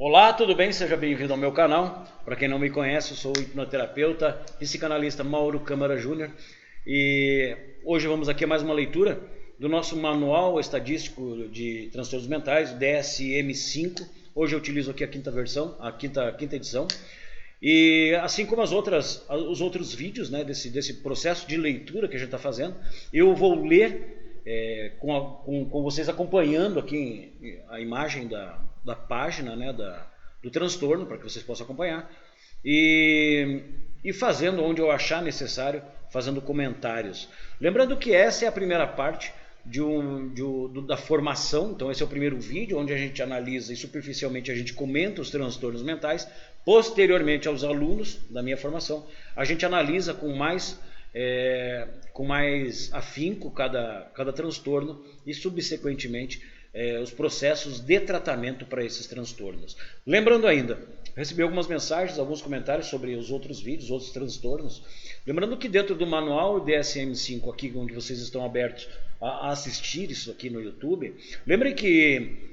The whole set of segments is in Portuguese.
Olá, tudo bem? Seja bem-vindo ao meu canal. Para quem não me conhece, eu sou o hipnoterapeuta, psicanalista Mauro Câmara Júnior e hoje vamos aqui a mais uma leitura do nosso Manual Estadístico de Transtornos Mentais, DSM-5. Hoje eu utilizo aqui a quinta versão, a quinta edição. E assim como os outros vídeos, né, desse processo de leitura que a gente está fazendo, eu vou ler com vocês acompanhando aqui a imagem da página, né, do transtorno, para que vocês possam acompanhar, e fazendo onde eu achar necessário, fazendo comentários. Lembrando que essa é a primeira parte da formação. Então esse é o primeiro vídeo onde a gente analisa e superficialmente a gente comenta os transtornos mentais. Posteriormente aos alunos da minha formação, a gente analisa com mais afinco cada transtorno e subsequentemente os processos de tratamento para esses transtornos. Lembrando ainda, recebi algumas mensagens, alguns comentários sobre os outros vídeos, outros transtornos. Lembrando que dentro do manual DSM-5 aqui, onde vocês estão abertos a assistir isso aqui no YouTube, lembrem que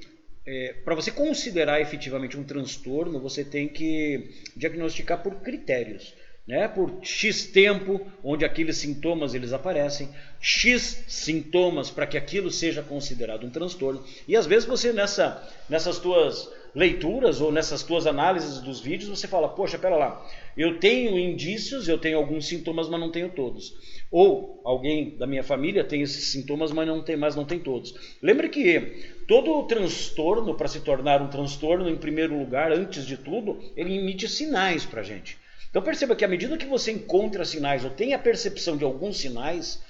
para você considerar efetivamente um transtorno, você tem que diagnosticar por critérios, né? Por X tempo, onde aqueles sintomas eles aparecem, X sintomas para que aquilo seja considerado um transtorno. E às vezes você nessas tuas leituras ou nessas tuas análises dos vídeos, você fala, poxa, pera lá, eu tenho indícios, eu tenho alguns sintomas, mas não tenho todos. Ou alguém da minha família tem esses sintomas, mas não tem todos. Lembre que todo transtorno, para se tornar um transtorno, em primeiro lugar, antes de tudo, ele emite sinais para a gente. Então perceba que à medida que você encontra sinais ou tem a percepção de alguns sinais,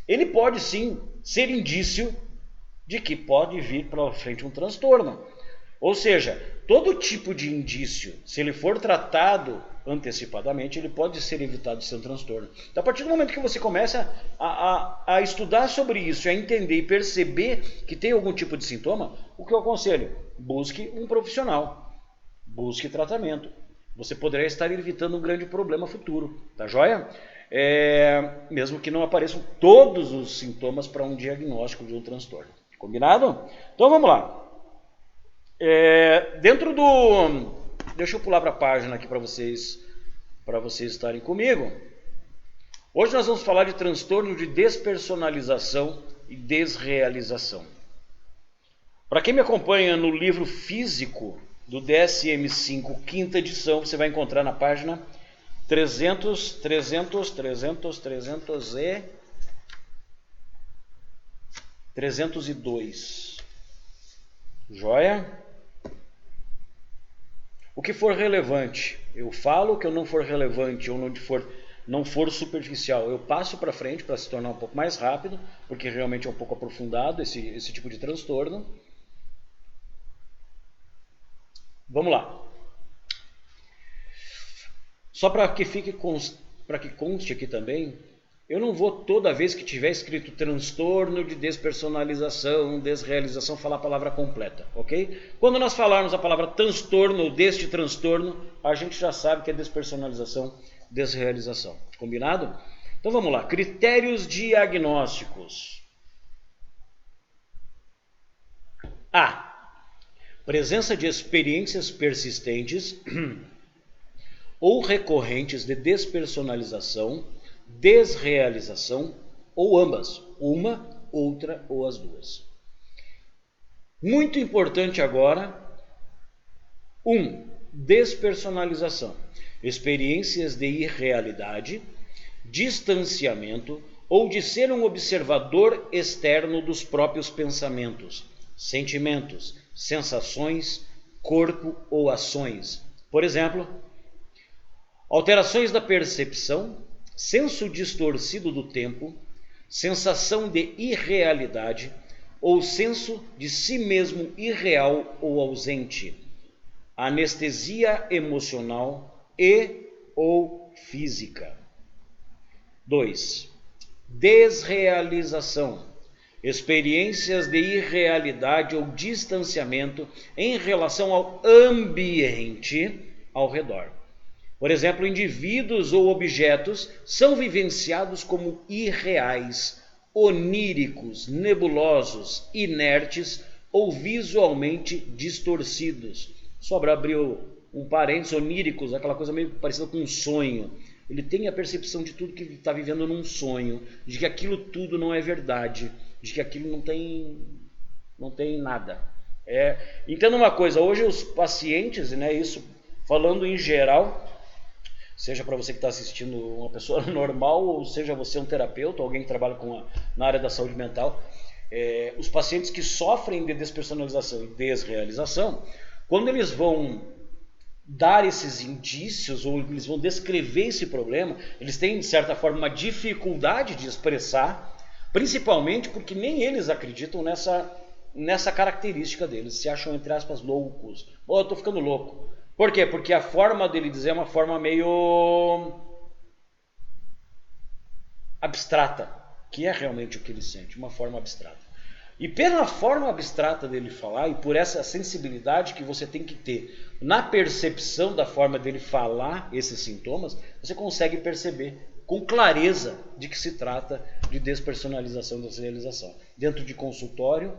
ele pode sim ser indício de que pode vir para frente um transtorno. Ou seja, todo tipo de indício, se ele for tratado antecipadamente, ele pode ser evitado de ser um transtorno. Então, a partir do momento que você começa a estudar sobre isso, a entender e perceber que tem algum tipo de sintoma, o que eu aconselho? Busque um profissional, busque tratamento. Você poderá estar evitando um grande problema futuro, tá joia? Mesmo que não apareçam todos os sintomas para um diagnóstico de um transtorno. Combinado? Então vamos lá. Deixa eu pular para a página aqui para vocês estarem comigo. Hoje nós vamos falar de transtorno de despersonalização e desrealização. Para quem me acompanha no livro físico do DSM-5, quinta edição, você vai encontrar na página 302. Joia? O que for relevante, eu falo. O que não for relevante ou não for superficial, eu passo para frente para se tornar um pouco mais rápido, porque realmente é um pouco aprofundado esse tipo de transtorno. Vamos lá. Só para que conste aqui também, eu não vou toda vez que tiver escrito transtorno de despersonalização, desrealização, falar a palavra completa, ok? Quando nós falarmos a palavra transtorno ou deste transtorno, a gente já sabe que é despersonalização, desrealização. Combinado? Então vamos lá. Critérios diagnósticos. A. Presença de experiências persistentes ou recorrentes de despersonalização, desrealização ou ambas, uma, outra ou as duas. Muito importante agora, 1. Despersonalização. Experiências de irrealidade, distanciamento ou de ser um observador externo dos próprios pensamentos, sentimentos, sensações, corpo ou ações. Por exemplo, alterações da percepção, senso distorcido do tempo, sensação de irrealidade ou senso de si mesmo irreal ou ausente, anestesia emocional e ou física. 2. Desrealização. Experiências de irrealidade ou distanciamento em relação ao ambiente ao redor. Por exemplo, indivíduos ou objetos são vivenciados como irreais, oníricos, nebulosos, inertes ou visualmente distorcidos, Sobra abriu um parênteses, oníricos, aquela coisa meio parecida com um sonho. Ele tem a percepção de tudo que está vivendo num sonho, de que aquilo tudo não é verdade, de que aquilo não tem nada. Entenda uma coisa, hoje os pacientes, né, isso falando em geral, seja para você que está assistindo uma pessoa normal, ou seja você um terapeuta, alguém que trabalha na área da saúde mental, os pacientes que sofrem de despersonalização e desrealização, quando eles vão dar esses indícios, ou eles vão descrever esse problema, eles têm, de certa forma, uma dificuldade de expressar, principalmente porque nem eles acreditam nessa característica deles, se acham, entre aspas, loucos. Eu estou ficando louco. Por quê? Porque a forma dele dizer é uma forma meio abstrata, que é realmente o que ele sente, uma forma abstrata. E pela forma abstrata dele falar, e por essa sensibilidade que você tem que ter na percepção da forma dele falar esses sintomas, você consegue perceber com clareza de que se trata de despersonalização e desrealização. Dentro de consultório,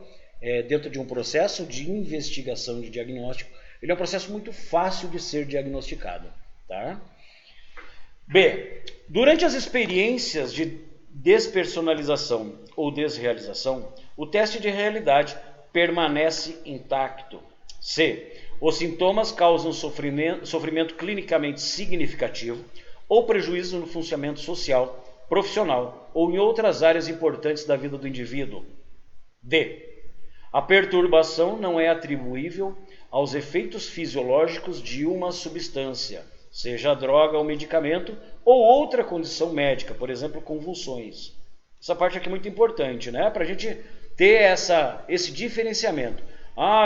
dentro de um processo de investigação de diagnóstico, ele é um processo muito fácil de ser diagnosticado. Tá? B. Durante as experiências de despersonalização ou desrealização, o teste de realidade permanece intacto. C. Os sintomas causam sofrimento clinicamente significativo ou prejuízo no funcionamento social, profissional ou em outras áreas importantes da vida do indivíduo. D. A perturbação não é atribuível aos efeitos fisiológicos de uma substância, seja a droga ou medicamento, ou outra condição médica, por exemplo, convulsões. Essa parte aqui é muito importante, né? Para a gente ter esse diferenciamento.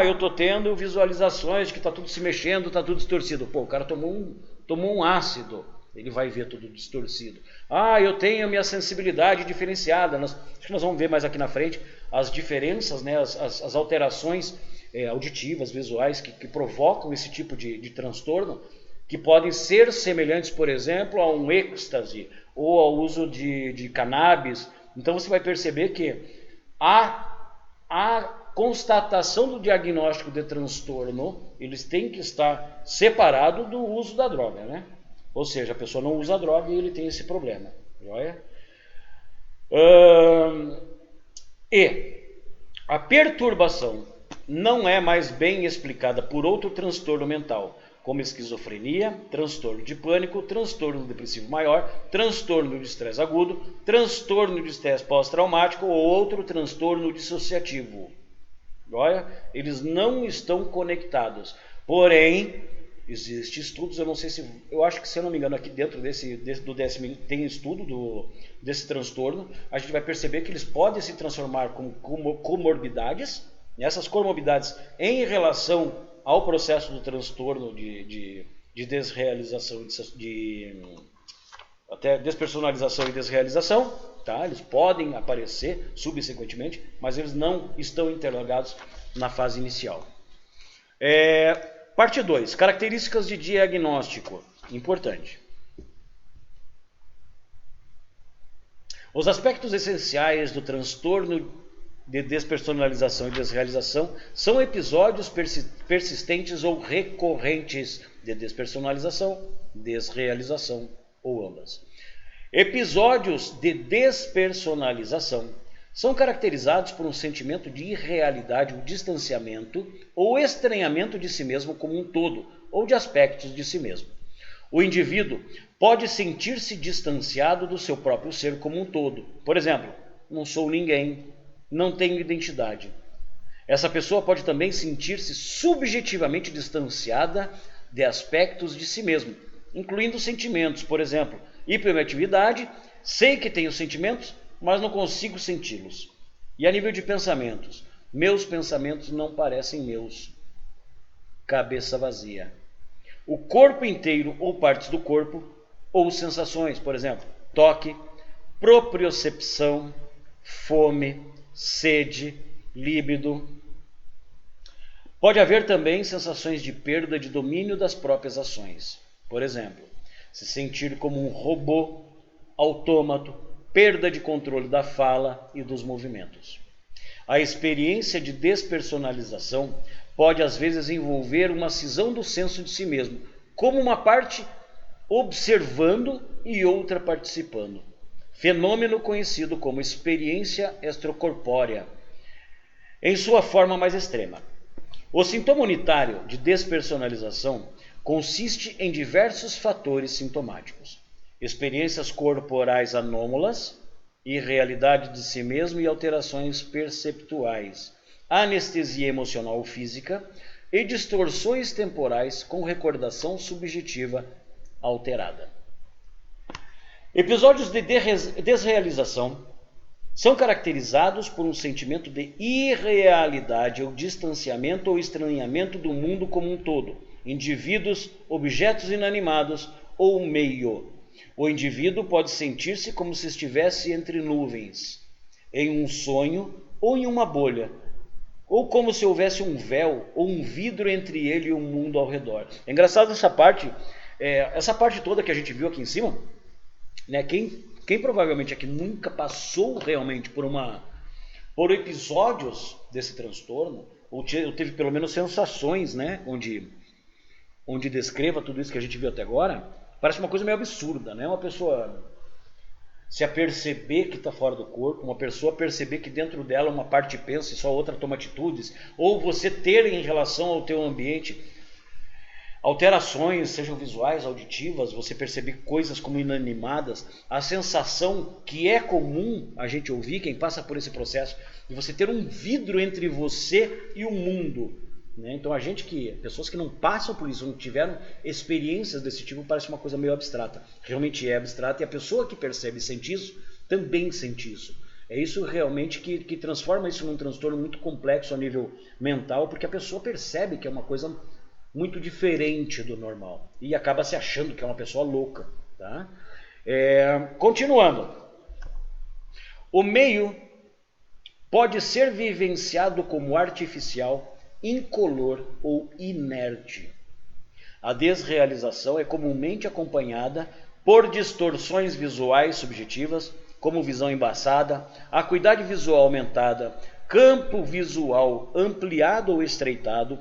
Eu estou tendo visualizações de que está tudo se mexendo, está tudo distorcido. Pô, o cara tomou um ácido, ele vai ver tudo distorcido. Eu tenho a minha sensibilidade diferenciada. Acho que nós vamos ver mais aqui na frente as diferenças, né? as alterações auditivas, visuais que provocam esse tipo de transtorno, que podem ser semelhantes, por exemplo, a um êxtase ou ao uso de cannabis. Então você vai perceber que a constatação do diagnóstico de transtorno, eles têm que estar separado do uso da droga, né? Ou seja, a pessoa não usa a droga e ele tem esse problema. Joia? E a perturbação não é mais bem explicada por outro transtorno mental, como esquizofrenia, transtorno de pânico, transtorno depressivo maior, transtorno de estresse agudo, transtorno de estresse pós-traumático ou outro transtorno dissociativo. Olha, eles não estão conectados. Porém, existem estudos, eu acho que, se eu não me engano, aqui dentro do DSM tem estudo desse transtorno, a gente vai perceber que eles podem se transformar como comorbidades, essas comorbidades em relação ao processo do transtorno de desrealização, até despersonalização e desrealização, tá? Eles podem aparecer subsequentemente, mas eles não estão interligados na fase inicial. Parte 2, características de diagnóstico, importante. Os aspectos essenciais do transtorno de despersonalização e desrealização são episódios persistentes ou recorrentes de despersonalização, desrealização ou ambas. Episódios de despersonalização são caracterizados por um sentimento de irrealidade, um distanciamento ou estranhamento de si mesmo como um todo, ou de aspectos de si mesmo. O indivíduo pode sentir-se distanciado do seu próprio ser como um todo. Por exemplo, não sou ninguém, não tenho identidade. Essa pessoa pode também sentir-se subjetivamente distanciada de aspectos de si mesmo, incluindo sentimentos. Por exemplo, hiperatividade, sei que tenho sentimentos, mas não consigo senti-los. E a nível de pensamentos, meus pensamentos não parecem meus. Cabeça vazia. O corpo inteiro ou partes do corpo, ou sensações, por exemplo, toque, propriocepção, fome, sede, líbido. Pode haver também sensações de perda de domínio das próprias ações. Por exemplo, se sentir como um robô, autômato, perda de controle da fala e dos movimentos. A experiência de despersonalização pode às vezes envolver uma cisão do senso de si mesmo, como uma parte observando e outra participando. Fenômeno conhecido como experiência extracorpórea, em sua forma mais extrema. O sintoma unitário de despersonalização consiste em diversos fatores sintomáticos: experiências corporais anômalas, irrealidade de si mesmo e alterações perceptuais, anestesia emocional ou física e distorções temporais com recordação subjetiva alterada. Episódios de desrealização são caracterizados por um sentimento de irrealidade ou distanciamento ou estranhamento do mundo como um todo, indivíduos, objetos inanimados ou meio. O indivíduo pode sentir-se como se estivesse entre nuvens, em um sonho ou em uma bolha, ou como se houvesse um véu ou um vidro entre ele e o mundo ao redor. É engraçado essa parte toda que a gente viu aqui em cima, né? Quem provavelmente aqui nunca passou realmente por episódios desse transtorno, ou teve pelo menos sensações, né, onde descreva tudo isso que a gente viu até agora, parece uma coisa meio absurda, né? Uma pessoa se aperceber que está fora do corpo, uma pessoa perceber que dentro dela uma parte pensa e só outra toma atitudes, ou você ter em relação ao teu ambiente alterações, sejam visuais, auditivas, você perceber coisas como inanimadas, a sensação que é comum a gente ouvir, quem passa por esse processo, de você ter um vidro entre você e o mundo, né? Então pessoas que não passam por isso, não tiveram experiências desse tipo, parece uma coisa meio abstrata. Realmente é abstrata, e a pessoa que percebe e sente isso, também sente isso. É isso realmente que transforma isso num transtorno muito complexo a nível mental, porque a pessoa percebe que é uma coisa muito diferente do normal e acaba se achando que é uma pessoa louca, tá? Continuando, o meio pode ser vivenciado como artificial, incolor ou inerte. A desrealização é comumente acompanhada por distorções visuais subjetivas, como visão embaçada, acuidade visual aumentada, campo visual ampliado ou estreitado,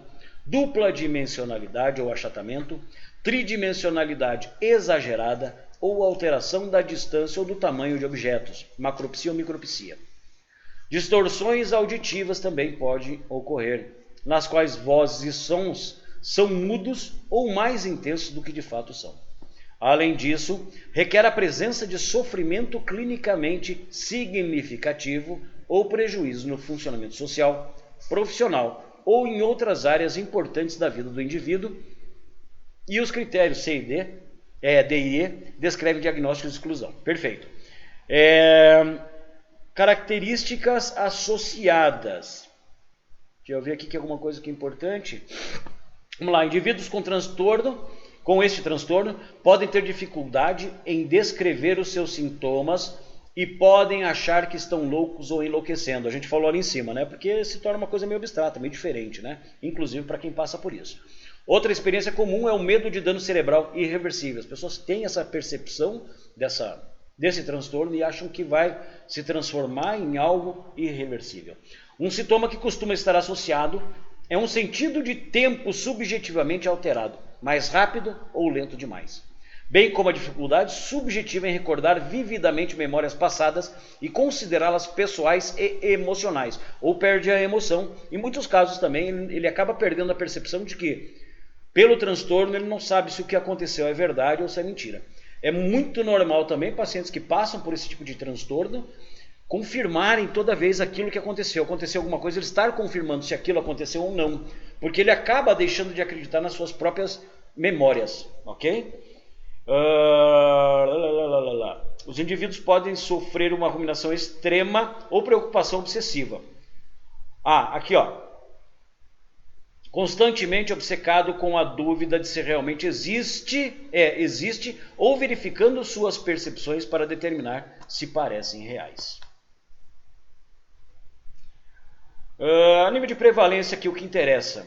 dupla dimensionalidade ou achatamento, tridimensionalidade exagerada ou alteração da distância ou do tamanho de objetos, macropsia ou micropsia. Distorções auditivas também podem ocorrer, nas quais vozes e sons são mudos ou mais intensos do que de fato são. Além disso, requer a presença de sofrimento clinicamente significativo ou prejuízo no funcionamento social, profissional ou em outras áreas importantes da vida do indivíduo, e os critérios C e D e E descrevem diagnósticos de exclusão. Perfeito. Características associadas. Deixa eu ver aqui que alguma coisa que é importante. Vamos lá, indivíduos com este transtorno podem ter dificuldade em descrever os seus sintomas e podem achar que estão loucos ou enlouquecendo. A gente falou ali em cima, né? Porque se torna uma coisa meio abstrata, meio diferente, né? Inclusive para quem passa por isso. Outra experiência comum é o medo de dano cerebral irreversível. As pessoas têm essa percepção desse transtorno e acham que vai se transformar em algo irreversível. Um sintoma que costuma estar associado é um sentido de tempo subjetivamente alterado, mais rápido ou lento demais, bem como a dificuldade subjetiva em recordar vividamente memórias passadas e considerá-las pessoais e emocionais, ou perde a emoção. Em muitos casos também ele acaba perdendo a percepção de que, pelo transtorno, ele não sabe se o que aconteceu é verdade ou se é mentira. É muito normal também pacientes que passam por esse tipo de transtorno confirmarem toda vez aquilo que aconteceu. Aconteceu alguma coisa, ele estar confirmando se aquilo aconteceu ou não, porque ele acaba deixando de acreditar nas suas próprias memórias, ok? Os indivíduos podem sofrer uma ruminação extrema ou preocupação obsessiva. Aqui ó, constantemente obcecado com a dúvida de se realmente existe ou verificando suas percepções para determinar se parecem reais. A nível de prevalência aqui, o que interessa,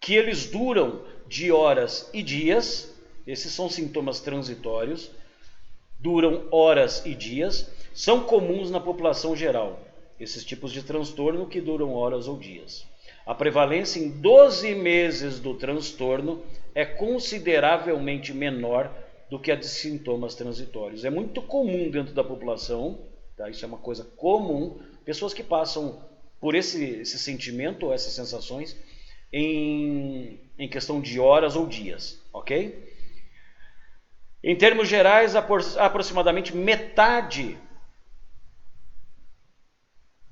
que eles duram de horas e dias. Esses são sintomas transitórios, duram horas e dias, são comuns na população geral, esses tipos de transtorno que duram horas ou dias. A prevalência em 12 meses do transtorno é consideravelmente menor do que a de sintomas transitórios. É muito comum dentro da população, tá? Isso é uma coisa comum, pessoas que passam por esse sentimento ou essas sensações em questão de horas ou dias, ok? Em termos gerais, aproximadamente metade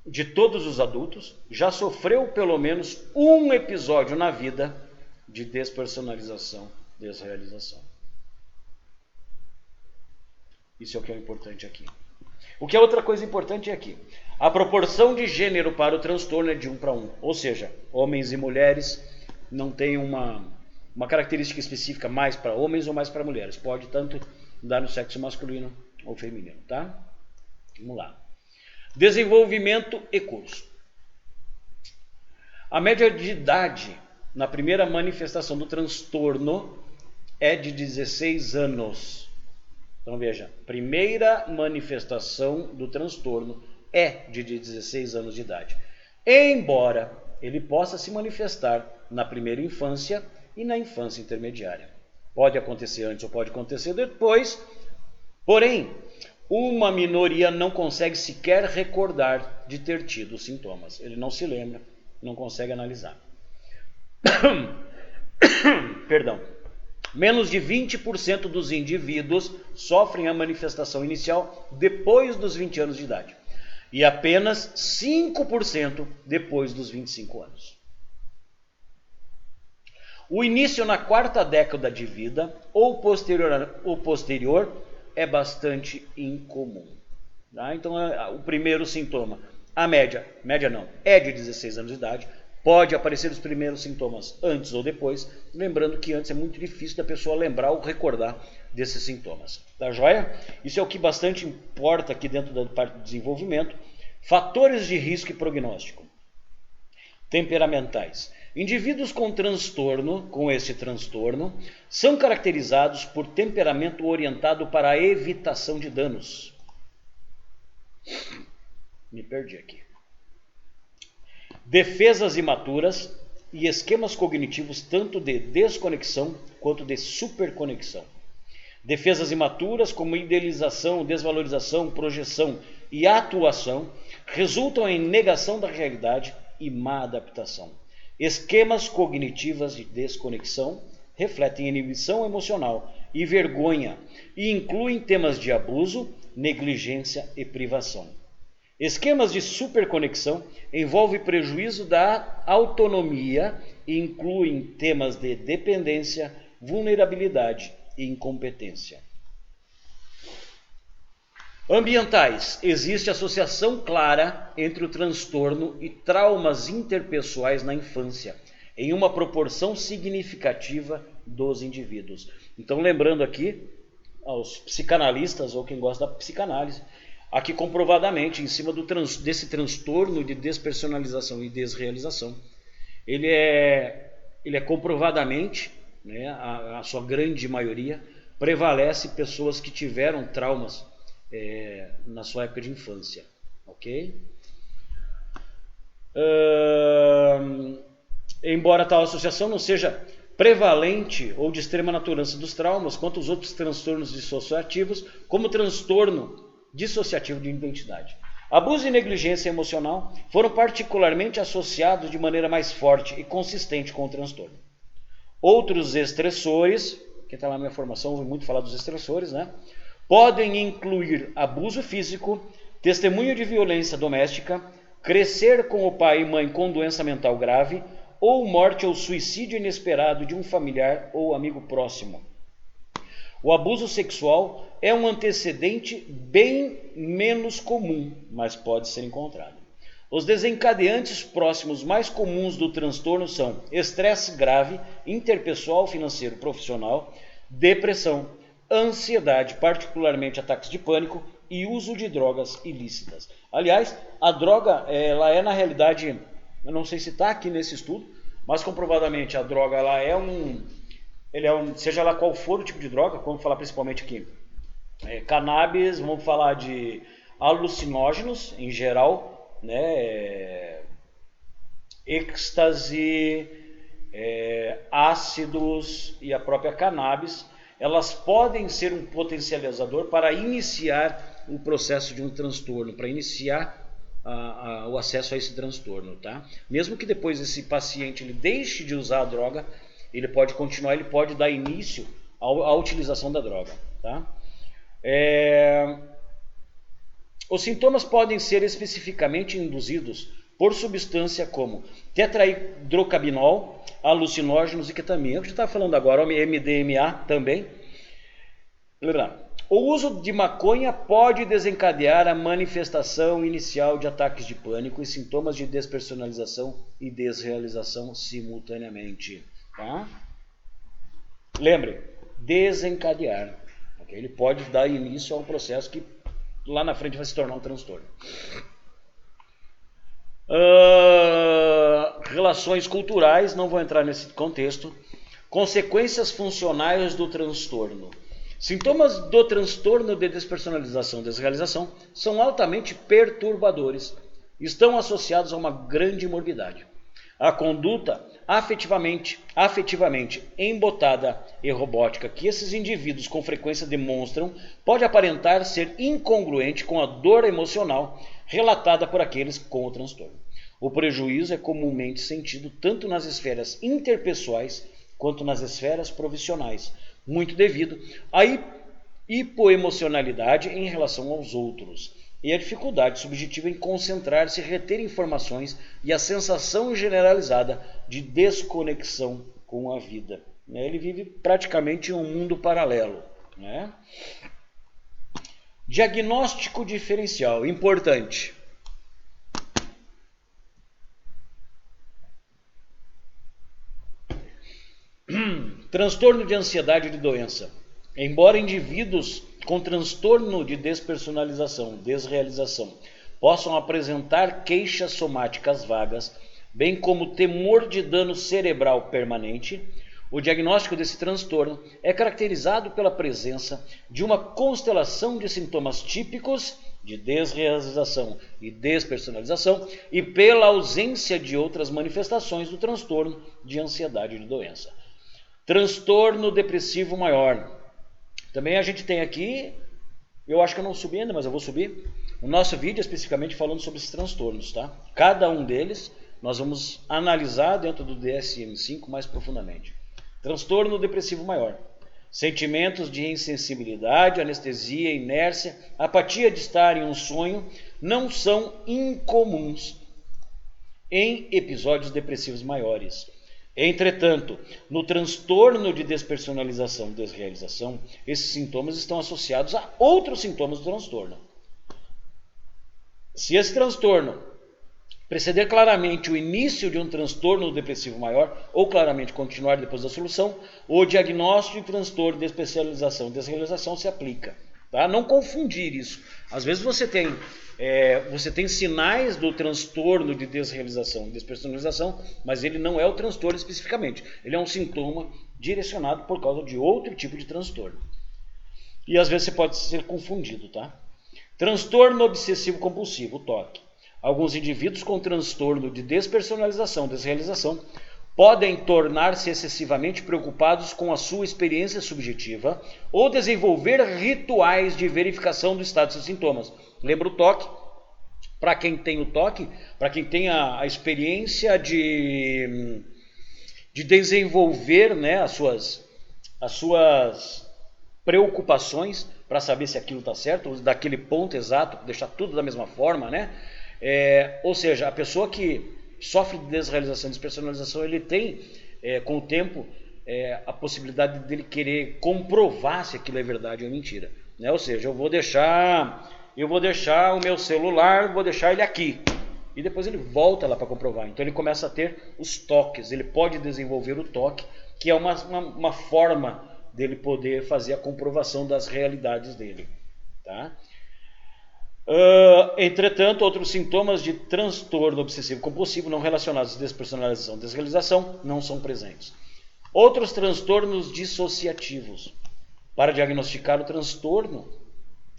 de todos os adultos já sofreu pelo menos um episódio na vida de despersonalização, desrealização. Isso é o que é importante aqui. O que é outra coisa importante é aqui. A proporção de gênero para o transtorno é de 1 para 1. Ou seja, homens e mulheres não têm uma característica específica mais para homens ou mais para mulheres. Pode tanto dar no sexo masculino ou feminino, tá? Vamos lá. Desenvolvimento e curso. A média de idade na primeira manifestação do transtorno é de 16 anos. Então veja, primeira manifestação do transtorno é de 16 anos de idade. Embora ele possa se manifestar na primeira infância e na infância intermediária. Pode acontecer antes ou pode acontecer depois, porém, uma minoria não consegue sequer recordar de ter tido sintomas. Ele não se lembra, não consegue analisar. Perdão. Menos de 20% dos indivíduos sofrem a manifestação inicial depois dos 20 anos de idade. E apenas 5% depois dos 25 anos. O início na 4ª década de vida ou posterior é bastante incomum. Tá? Então, o primeiro sintoma, a média não, é de 16 anos de idade. Pode aparecer os primeiros sintomas antes ou depois, lembrando que antes é muito difícil da pessoa lembrar ou recordar desses sintomas. Tá joia? Isso é o que bastante importa aqui dentro da parte do desenvolvimento. Fatores de risco e prognóstico. Temperamentais. Indivíduos com esse transtorno, são caracterizados por temperamento orientado para a evitação de danos. Me perdi aqui. Defesas imaturas e esquemas cognitivos tanto de desconexão quanto de superconexão. Defesas imaturas como idealização, desvalorização, projeção e atuação resultam em negação da realidade e má adaptação. Esquemas cognitivas de desconexão refletem inibição emocional e vergonha e incluem temas de abuso, negligência e privação. Esquemas de superconexão envolvem prejuízo da autonomia e incluem temas de dependência, vulnerabilidade e incompetência. Ambientais. Existe associação clara entre o transtorno e traumas interpessoais na infância, em uma proporção significativa dos indivíduos. Então, lembrando aqui aos psicanalistas ou quem gosta da psicanálise, aqui comprovadamente, em cima desse transtorno de despersonalização e desrealização, ele é comprovadamente, né, a sua grande maioria, prevalece pessoas que tiveram traumas na sua época de infância. Ok? Embora tal associação não seja prevalente ou de extrema natureza dos traumas, quanto os outros transtornos dissociativos, como o transtorno dissociativo de identidade. Abuso e negligência emocional foram particularmente associados de maneira mais forte e consistente com o transtorno. Outros estressores, quem está lá na minha formação ouve muito falar dos estressores, né? Podem incluir abuso físico, testemunho de violência doméstica, crescer com o pai e mãe com doença mental grave, ou morte ou suicídio inesperado de um familiar ou amigo próximo. O abuso sexual é um antecedente bem menos comum, mas pode ser encontrado. Os desencadeantes próximos mais comuns do transtorno são estresse grave, interpessoal, financeiro, profissional, depressão, ansiedade, particularmente ataques de pânico e uso de drogas ilícitas. Aliás, a droga, ela é na realidade, eu não sei se está aqui nesse estudo, mas comprovadamente a droga ela é seja lá qual for o tipo de droga, vamos falar principalmente aqui, cannabis, vamos falar de alucinógenos em geral, né, êxtase, ácidos e a própria cannabis, elas podem ser um potencializador para iniciar o processo de um transtorno, para iniciar o acesso a esse transtorno, tá? Mesmo que depois esse paciente ele deixe de usar a droga, ele pode continuar, ele pode dar início à utilização da droga, tá? Os sintomas podem ser especificamente induzidos por substância como tetrahidrocannabinol, alucinógenos e ketamina. Eu já estava falando agora, MDMA também. O uso de maconha pode desencadear a manifestação inicial de ataques de pânico e sintomas de despersonalização e desrealização simultaneamente. Tá? Lembre, desencadear. Okay? Ele pode dar início a um processo que lá na frente vai se tornar um transtorno. Relações culturais, não vou entrar nesse contexto. Consequências funcionais do transtorno. Sintomas do transtorno de despersonalização e desrealização são altamente perturbadores. Estão associados a uma grande morbidade. A conduta afetivamente embotada e robótica que esses indivíduos com frequência demonstram pode aparentar ser incongruente com a dor emocional relatada por aqueles com o transtorno. O prejuízo é comumente sentido tanto nas esferas interpessoais quanto nas esferas profissionais, muito devido à hipoemocionalidade em relação aos outros e a dificuldade subjetiva em concentrar-se e reter informações e a sensação generalizada de desconexão com a vida. Ele vive praticamente em um mundo paralelo. Né? Diagnóstico diferencial, importante. Transtorno de ansiedade de doença. Embora indivíduos com transtorno de despersonalização, desrealização, possam apresentar queixas somáticas vagas, bem como temor de dano cerebral permanente, o diagnóstico desse transtorno é caracterizado pela presença de uma constelação de sintomas típicos de desrealização e despersonalização e pela ausência de outras manifestações do transtorno de ansiedade de doença. Transtorno depressivo maior. Também a gente tem aqui, eu acho que eu não subi ainda, mas eu vou subir, o nosso vídeo especificamente falando sobre esses transtornos, tá? Cada um deles nós vamos analisar dentro do DSM-5 mais profundamente. Transtorno depressivo maior. Sentimentos de insensibilidade, anestesia, inércia, apatia de estar em um sonho não são incomuns em episódios depressivos maiores. Entretanto, no transtorno de despersonalização e desrealização, esses sintomas estão associados a outros sintomas do transtorno. Se esse transtorno preceder claramente o início de um transtorno depressivo maior, ou claramente continuar depois da solução, o diagnóstico de transtorno de despersonalização e desrealização se aplica. Tá? Não confundir isso. Às vezes você tem sinais do transtorno de desrealização e despersonalização, mas ele não é o transtorno especificamente. Ele é um sintoma direcionado por causa de outro tipo de transtorno. E às vezes você pode ser confundido, tá? Transtorno obsessivo compulsivo, TOC. Alguns indivíduos com transtorno de despersonalização, desrealização, podem tornar-se excessivamente preocupados com a sua experiência subjetiva ou desenvolver rituais de verificação do estado dos sintomas. Lembra o TOC? Para quem tem o TOC, para quem tem a experiência de desenvolver, né, as suas preocupações para saber se aquilo está certo, daquele ponto exato, deixar tudo da mesma forma, né? Ou seja, a pessoa que sofre de desrealização e despersonalização, ele tem, com o tempo, a possibilidade dele querer comprovar se aquilo é verdade ou mentira. Né? Ou seja, eu vou deixar o meu celular, vou deixar ele aqui. E depois ele volta lá para comprovar. Então ele começa a ter os toques, ele pode desenvolver o toque, que é uma forma dele poder fazer a comprovação das realidades dele. Tá? Entretanto, outros sintomas de transtorno obsessivo compulsivo não relacionados à despersonalização e desrealização não são presentes. Outros transtornos dissociativos. Para diagnosticar o transtorno,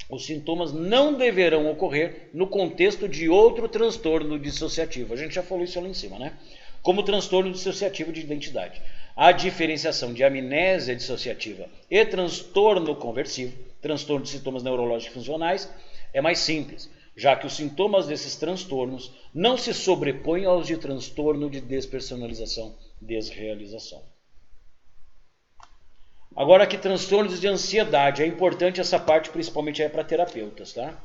os sintomas não deverão ocorrer no contexto de outro transtorno dissociativo. A gente já falou isso lá em cima, né? Como transtorno dissociativo de identidade. A diferenciação de amnésia dissociativa e transtorno conversivo, transtorno de sintomas neurológicos funcionais, é mais simples, já que os sintomas desses transtornos não se sobrepõem aos de transtorno de despersonalização, desrealização. Agora que transtornos de ansiedade, é importante essa parte, principalmente é para terapeutas, tá?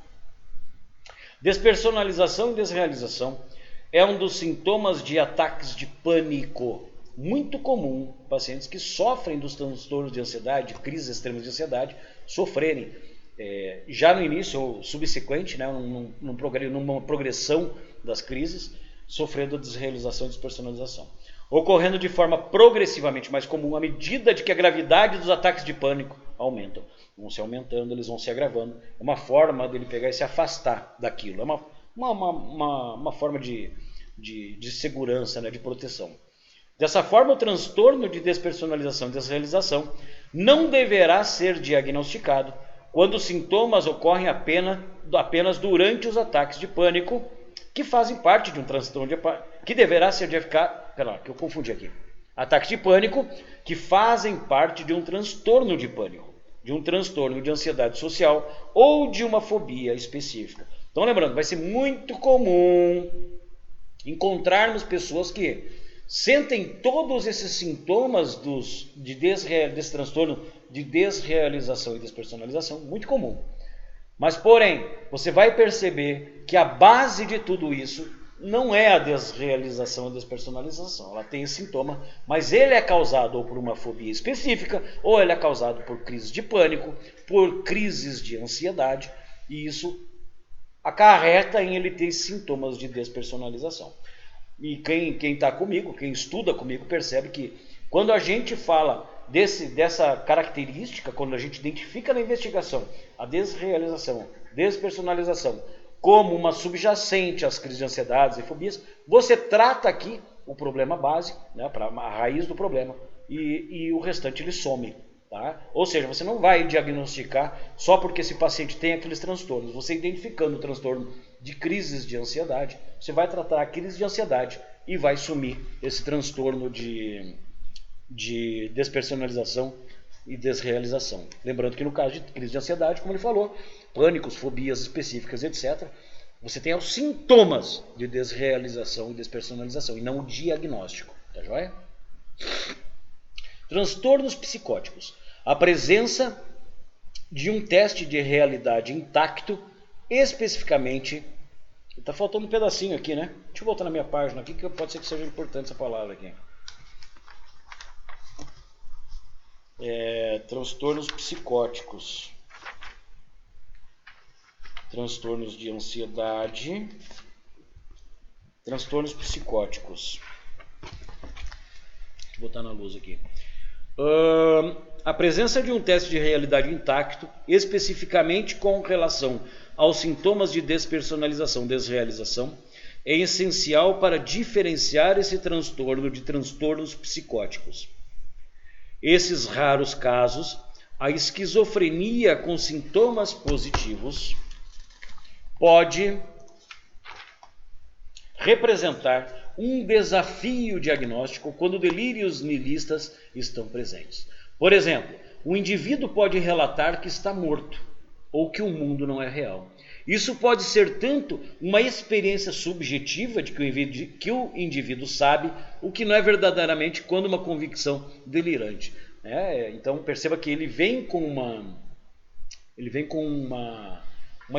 Despersonalização e desrealização é um dos sintomas de ataques de pânico, muito comum, pacientes que sofrem dos transtornos de ansiedade, crises extremas de ansiedade, sofrerem já no início ou subsequente, né, numa progressão das crises, sofrendo desrealização e despersonalização. Ocorrendo de forma progressivamente mais comum à medida de que a gravidade dos ataques de pânico aumentam. Vão se aumentando, eles vão se agravando. É uma forma dele pegar e se afastar daquilo. É uma forma de segurança, né, de proteção. Dessa forma, o transtorno de despersonalização e desrealização não deverá ser diagnosticado quando os sintomas ocorrem apenas durante os ataques de pânico, que fazem parte de um transtorno de pânico, que deverá ser diagnosticado. Pera lá, que eu confundi aqui. Ataques de pânico que fazem parte de um transtorno de pânico, de um transtorno de ansiedade social ou de uma fobia específica. Então, lembrando, vai ser muito comum encontrarmos pessoas que sentem todos esses sintomas desse transtorno de desrealização e despersonalização, muito comum. Mas, porém, você vai perceber que a base de tudo isso não é a desrealização e despersonalização. Ela tem esse sintoma, mas ele é causado ou por uma fobia específica, ou ele é causado por crises de pânico, por crises de ansiedade, e isso acarreta em ele ter sintomas de despersonalização. E quem está comigo, quem estuda comigo, percebe que quando a gente fala dessa característica, quando a gente identifica na investigação a desrealização, despersonalização, como uma subjacente às crises de ansiedade e fobias, você trata aqui o problema base, né, a raiz do problema, e o restante ele some. Tá? Ou seja, você não vai diagnosticar só porque esse paciente tem aqueles transtornos. Você identificando o transtorno de crises de ansiedade, você vai tratar a crise de ansiedade e vai sumir esse transtorno de despersonalização e desrealização. Lembrando que no caso de crise de ansiedade, como ele falou, pânicos, fobias específicas, etc., você tem os sintomas de desrealização e despersonalização, e não o diagnóstico. Tá joia? Transtornos psicóticos. A presença de um teste de realidade intacto, especificamente... Está faltando um pedacinho aqui, né? Deixa eu voltar na minha página aqui, que pode ser que seja importante essa palavra aqui. Transtornos psicóticos. Transtornos de ansiedade. Transtornos psicóticos. Deixa eu botar na luz aqui. A presença de um teste de realidade intacto, especificamente com relação aos sintomas de despersonalização, desrealização, é essencial para diferenciar esse transtorno de transtornos psicóticos. Esses raros casos, a esquizofrenia com sintomas positivos pode representar um desafio diagnóstico quando delírios nihilistas estão presentes. Por exemplo, o indivíduo pode relatar que está morto ou que o mundo não é real. Isso pode ser tanto uma experiência subjetiva de que o indivíduo sabe, o que não é verdadeiramente quando uma convicção delirante. Então perceba que ele vem com uma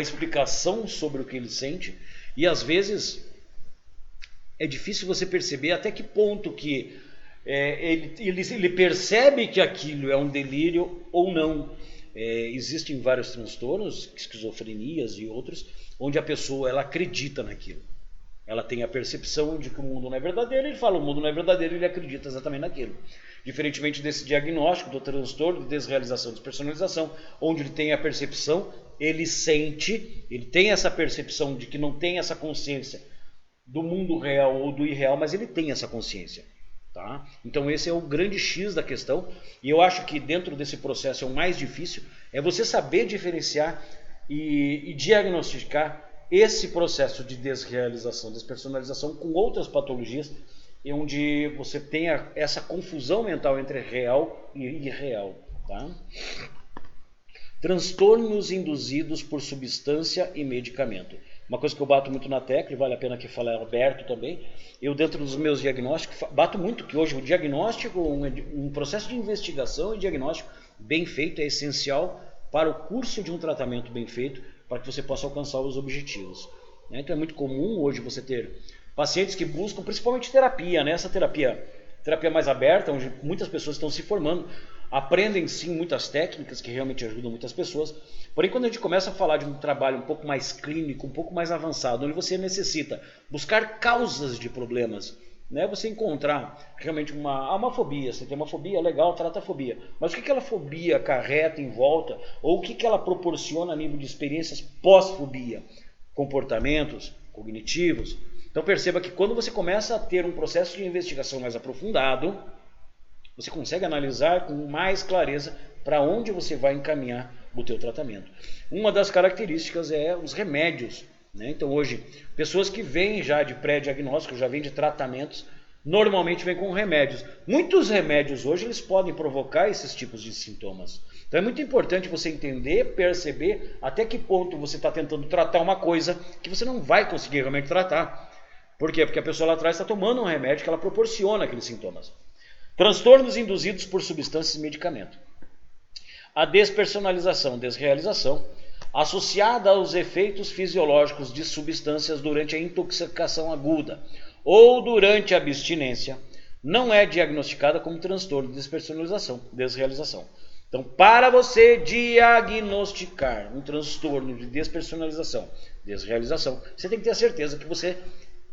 explicação sobre o que ele sente, e às vezes é difícil você perceber até que ponto que ele percebe que aquilo é um delírio ou não. Existem vários transtornos, esquizofrenias e outros, onde a pessoa ela acredita naquilo. Ela tem a percepção de que o mundo não é verdadeiro, ele fala o mundo não é verdadeiro e ele acredita exatamente naquilo. Diferentemente desse diagnóstico do transtorno de desrealização, despersonalização, onde ele tem a percepção, ele sente, ele tem essa percepção de que não tem essa consciência do mundo real ou do irreal, mas ele tem essa consciência. Tá? Então esse é o grande X da questão, e eu acho que dentro desse processo é o mais difícil, é você saber diferenciar e diagnosticar esse processo de desrealização, despersonalização com outras patologias, onde você tenha essa confusão mental entre real e irreal. Tá? Transtornos induzidos por substância e medicamento. Uma coisa que eu bato muito na tecla, e vale a pena que falar aberto também, eu dentro dos meus diagnósticos, bato muito que hoje o diagnóstico, um processo de investigação e diagnóstico bem feito é essencial para o curso de um tratamento bem feito, para que você possa alcançar os objetivos. Então é muito comum hoje você ter pacientes que buscam principalmente terapia, né? Essa terapia mais aberta, onde muitas pessoas estão se formando, aprendem sim muitas técnicas que realmente ajudam muitas pessoas. Porém, quando a gente começa a falar de um trabalho um pouco mais clínico, um pouco mais avançado, onde você necessita buscar causas de problemas, né? Você encontrar realmente uma fobia, você tem uma fobia, legal, trata a fobia. Mas o que aquela fobia acarreta em volta, ou o que ela proporciona a nível de experiências pós-fobia, comportamentos cognitivos. Então perceba que quando você começa a ter um processo de investigação mais aprofundado, você consegue analisar com mais clareza para onde você vai encaminhar o teu tratamento. Uma das características é os remédios. Né? Então hoje, pessoas que vêm já de pré-diagnóstico, já vêm de tratamentos, normalmente vêm com remédios. Muitos remédios hoje eles podem provocar esses tipos de sintomas. Então é muito importante você entender, perceber até que ponto você está tentando tratar uma coisa que você não vai conseguir realmente tratar. Por quê? Porque a pessoa lá atrás está tomando um remédio que ela proporciona aqueles sintomas. Transtornos induzidos por substâncias e medicamento. A despersonalização, desrealização, associada aos efeitos fisiológicos de substâncias durante a intoxicação aguda ou durante a abstinência, não é diagnosticada como transtorno de despersonalização, desrealização. Então, para você diagnosticar um transtorno de despersonalização, desrealização, você tem que ter a certeza que você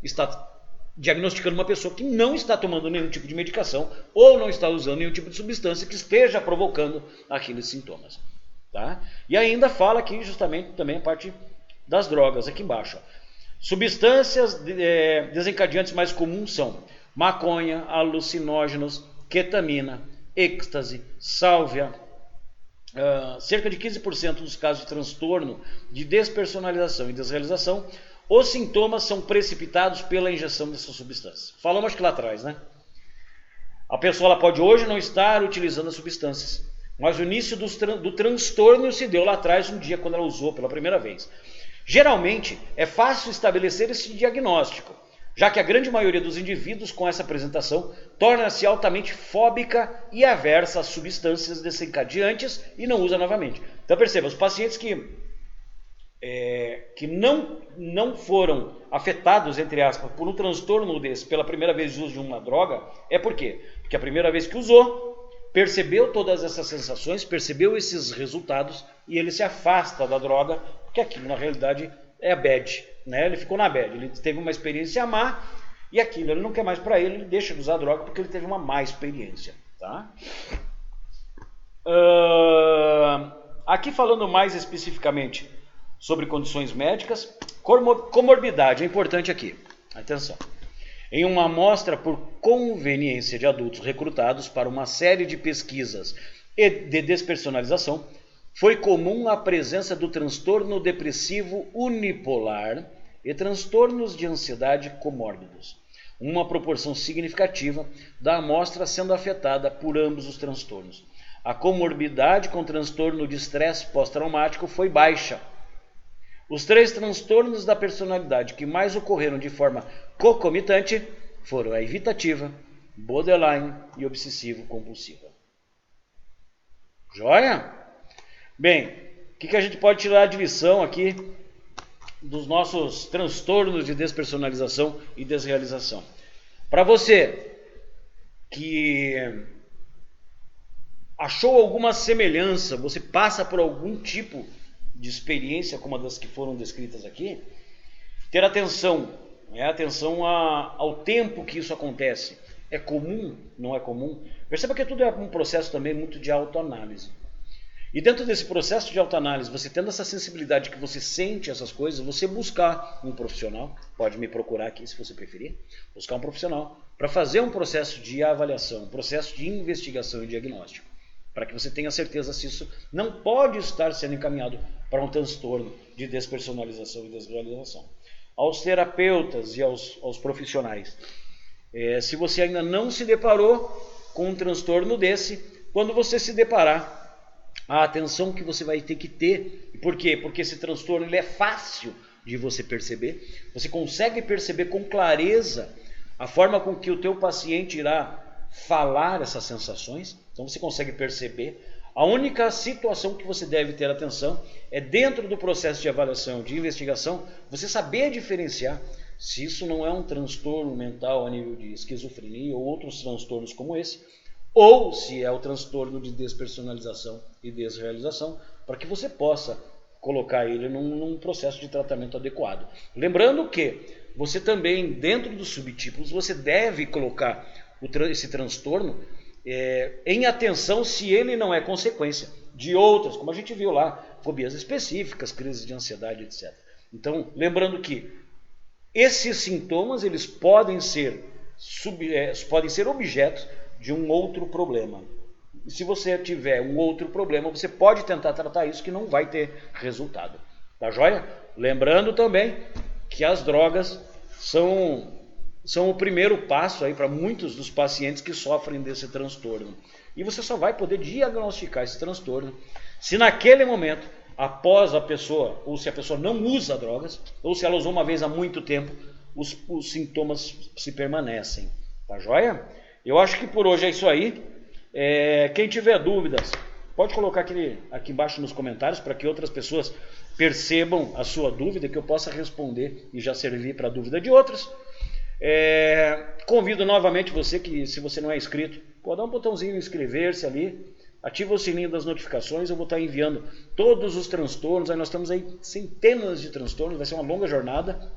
está diagnosticando uma pessoa que não está tomando nenhum tipo de medicação ou não está usando nenhum tipo de substância que esteja provocando aqueles sintomas. Tá? E ainda fala aqui justamente também a parte das drogas, aqui embaixo. Substâncias desencadeantes mais comuns são maconha, alucinógenos, ketamina, êxtase, sálvia. Cerca de 15% dos casos de transtorno de despersonalização e desrealização, os sintomas são precipitados pela injeção dessas substâncias. Falamos acho que lá atrás, né? A pessoa ela pode hoje não estar utilizando as substâncias, mas o início do transtorno se deu lá atrás, um dia, quando ela usou pela primeira vez. Geralmente, é fácil estabelecer esse diagnóstico, já que a grande maioria dos indivíduos com essa apresentação torna-se altamente fóbica e aversa às substâncias desencadeantes e não usa novamente. Então perceba, os pacientes que não foram afetados, entre aspas, por um transtorno desse pela primeira vez de uso de uma droga, é por quê? Porque a primeira vez que usou, percebeu todas essas sensações, percebeu esses resultados e ele se afasta da droga, porque aquilo na realidade é a bad, né? Ele ficou na bad, ele teve uma experiência má e aquilo ele não quer mais para ele deixa de usar a droga porque ele teve uma má experiência. Tá? Aqui falando mais especificamente sobre condições médicas, comorbidade é importante aqui, atenção. Em uma amostra por conveniência de adultos recrutados para uma série de pesquisas de despersonalização, foi comum a presença do transtorno depressivo unipolar e transtornos de ansiedade comórbidos, uma proporção significativa da amostra sendo afetada por ambos os transtornos. A comorbidade com transtorno de estresse pós-traumático foi baixa. Os 3 transtornos da personalidade que mais ocorreram de forma concomitante foram a evitativa, borderline e obsessivo-compulsiva. Joia? Bem, o que a gente pode tirar de lição aqui dos nossos transtornos de despersonalização e desrealização? Para você que achou alguma semelhança, você passa por algum tipo de experiência como as que foram descritas aqui, ter atenção, atenção ao tempo que isso acontece. É comum? Não é comum? Perceba que tudo é um processo também muito de autoanálise. E dentro desse processo de autoanálise, você tendo essa sensibilidade que você sente essas coisas, você buscar um profissional, pode me procurar aqui se você preferir, buscar um profissional para fazer um processo de avaliação, um processo de investigação e diagnóstico, para que você tenha certeza se isso não pode estar sendo encaminhado para um transtorno de despersonalização e desrealização. Aos terapeutas e aos profissionais, se você ainda não se deparou com um transtorno desse, quando você se deparar, a atenção que você vai ter que ter. Por quê? Porque esse transtorno ele é fácil de você perceber. Você consegue perceber com clareza a forma com que o teu paciente irá falar essas sensações. Então você consegue perceber. A única situação que você deve ter atenção é dentro do processo de avaliação, de investigação, você saber diferenciar se isso não é um transtorno mental a nível de esquizofrenia ou outros transtornos como esse, ou se é o transtorno de despersonalização e desrealização, para que você possa colocar ele num processo de tratamento adequado. Lembrando que você também, dentro dos subtipos, você deve colocar esse transtorno em atenção se ele não é consequência de outras, como a gente viu lá, fobias específicas, crises de ansiedade, etc. Então, lembrando que esses sintomas eles podem ser objetos de um outro problema. E se você tiver um outro problema, você pode tentar tratar isso que não vai ter resultado. Tá joia? Lembrando também que as drogas são o primeiro passo aí para muitos dos pacientes que sofrem desse transtorno. E você só vai poder diagnosticar esse transtorno se naquele momento, após a pessoa, ou se a pessoa não usa drogas, ou se ela usou uma vez há muito tempo, os sintomas se permanecem. Tá joia? Eu acho que por hoje é isso aí. Quem tiver dúvidas, pode colocar aqui embaixo nos comentários para que outras pessoas percebam a sua dúvida, que eu possa responder e já servir para a dúvida de outros. Convido novamente você que, se você não é inscrito, pode dar um botãozinho inscrever-se ali, ativa o sininho das notificações, eu vou estar enviando todos os transtornos, aí nós estamos aí centenas de transtornos, vai ser uma longa jornada.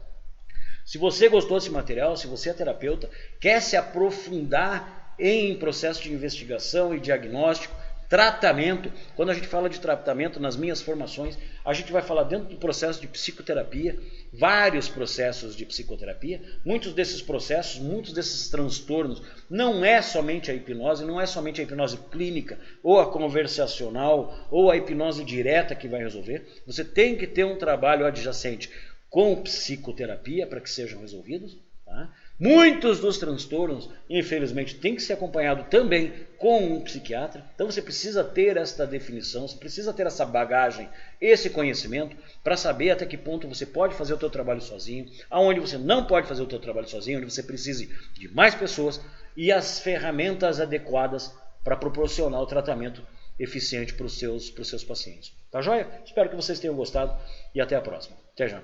Se você gostou desse material, se você é terapeuta, quer se aprofundar em processo de investigação e diagnóstico, tratamento, quando a gente fala de tratamento nas minhas formações, a gente vai falar dentro do processo de psicoterapia, vários processos de psicoterapia, muitos desses processos, muitos desses transtornos, não é somente a hipnose, não é somente a hipnose clínica, ou a conversacional, ou a hipnose direta que vai resolver, você tem que ter um trabalho adjacente com psicoterapia para que sejam resolvidos, tá? Muitos dos transtornos, infelizmente, tem que ser acompanhado também com um psiquiatra. Então você precisa ter esta definição, você precisa ter essa bagagem, esse conhecimento, para saber até que ponto você pode fazer o teu trabalho sozinho, aonde você não pode fazer o teu trabalho sozinho, onde você precise de mais pessoas e as ferramentas adequadas para proporcionar o tratamento eficiente para os seus pacientes. Tá joia? Espero que vocês tenham gostado e até a próxima. Até já.